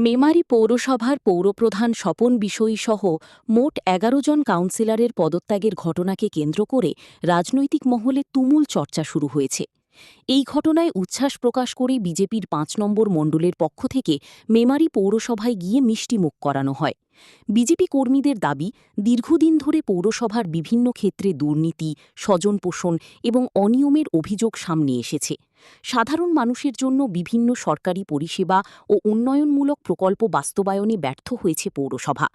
মেমারি পৌরসভার পৌরপ্রধান স্বপন বিষয়ী সহ মোট ১১ জন কাউন্সিলরের পদত্যাগের ঘটনাকে কেন্দ্র করে রাজনৈতিক মহলে তুমুল চর্চা শুরু হয়েছে। এই ঘটনায় উচ্ছ্বাস প্রকাশ করে বিজেপির ৫ নম্বর মণ্ডলের পক্ষ থেকে মেমারি পৌরসভায় গিয়ে মিষ্টিমুখ করানো হয়। বিজেপি কর্মীদের দাবি, দীর্ঘদিন ধরে পৌরসভার বিভিন্ন ক্ষেত্রে দুর্নীতি, স্বজনপোষণ এবং অনিয়মের অভিযোগ সামনে এসেছে। সাধারণ মানুষের জন্য বিভিন্ন সরকারি পরিষেবা ও উন্নয়নমূলক প্রকল্প বাস্তবায়নে ব্যর্থ হয়েছে পৌরসভা।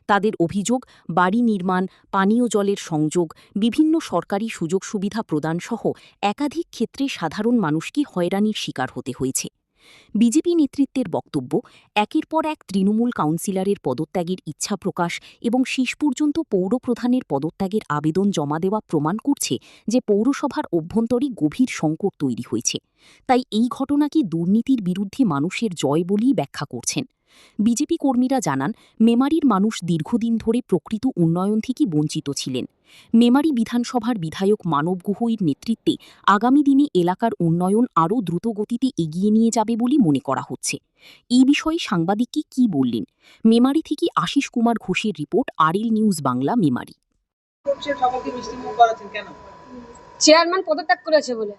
তাদের অভিযোগ, বাড়ি নির্মাণ, পানীয় জলের সংযোগ, বিভিন্ন সরকারি সুযোগ সুবিধা প্রদানসহ একাধিক ক্ষেত্রে সাধারণ মানুষকে হয়রানির শিকার হতে হয়েছে। বিজেপি নেতৃত্বের বক্তব্য, একের পর এক তৃণমূল কাউন্সিলরের পদত্যাগের ইচ্ছা প্রকাশ এবং শেষ পর্যন্ত পৌরপ্রধানের পদত্যাগের আবেদন জমা দেওয়া প্রমাণ করছে যে পৌরসভার অভ্যন্তরে গভীর সংকট তৈরি হয়েছে। তাই এই ঘটনাকে দুর্নীতির বিরুদ্ধে মানুষের জয় বলেই ব্যাখ্যা করছেন। বিজেপি কর্মীরা জানান, মেমারির মানুষ দীর্ঘদিন ধরে প্রকৃত উন্নয়ন থেকে বঞ্চিত ছিলেন। মেমারি বিধানসভার বিধায়ক মানব গুহইর নেতৃত্বে আগামী দিনে এলাকার উন্নয়ন আরও দ্রুতগতিতে এগিয়ে নিয়ে যাবে বলে মনে করা হচ্ছে। এই বিষয়ে সাংবাদিককে কী বললেন, মেমারি থেকে আশিস কুমার ঘোষের report, RL news Bangla, Memari. Chairman পদত্যাগ করেছে বলে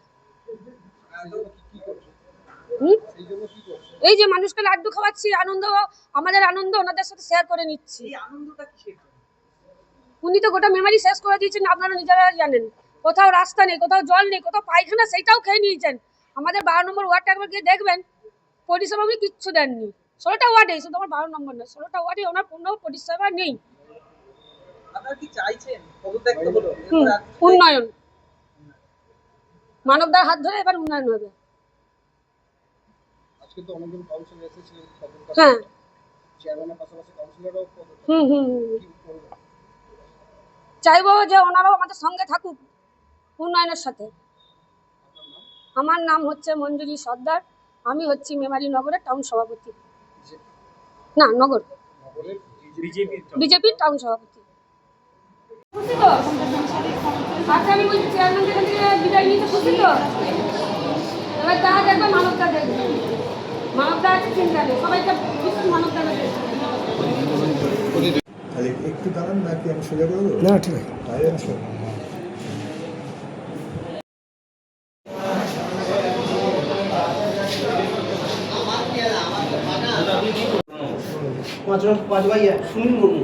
এই যে মানুষকে লাড্ডু খাওয়াচ্ছি, আনন্দ, আমাদের আনন্দ ওনাদের সাথে শেয়ার করে নিচ্ছি। উনি তো গোটা মেমারি শেষ করে দিয়েছেন, আপনারা নিজেরা জানেন। কোথাও রাস্তা নেই, কোথাও জল নেই, কোথাও পায়খানা, সেইটাও খেয়ে নিয়েছেন। আমাদের 12 নম্বর ওয়ার্ডটা একবার গিয়ে দেখবেন, পরিষেবা উনি কিচ্ছু দেননি। 16টা ওয়ার্ডে, শুধু আমার 12 নম্বর না, 16টা ওয়ার্ডে ওনার কোনো পরিষেবা নেই। উন্নয়ন, মানবদার হাত ধরে এবার উন্নয়ন হবে। হ্যাঁ, চাইবো যে ওনারাও আমাদের সঙ্গে থাকুক উন্নয়নের সাথে। আমার নাম হচ্ছে মঞ্জুরি সর্দার, আমি হচ্ছি মেমারি নগরের টাউন সভাপতি, না নগর বিজেপির টাউন সভাপতি। খুশি তো? আচ্ছা, আমি বলছি চেয়ারম্যান থেকে বিদায় নিতে খুশি তো? এবার তা দেখবে, মানবদা দেখবে, মানবদা আছে চিন্তা নেই, সবাইকে মানবদা দেখবে। একটু দাঁড়ান, নাকি আমি সোজা করে দেবো? না, ঠিক আছে। पाँच भाई है, सुनील मुर्मू।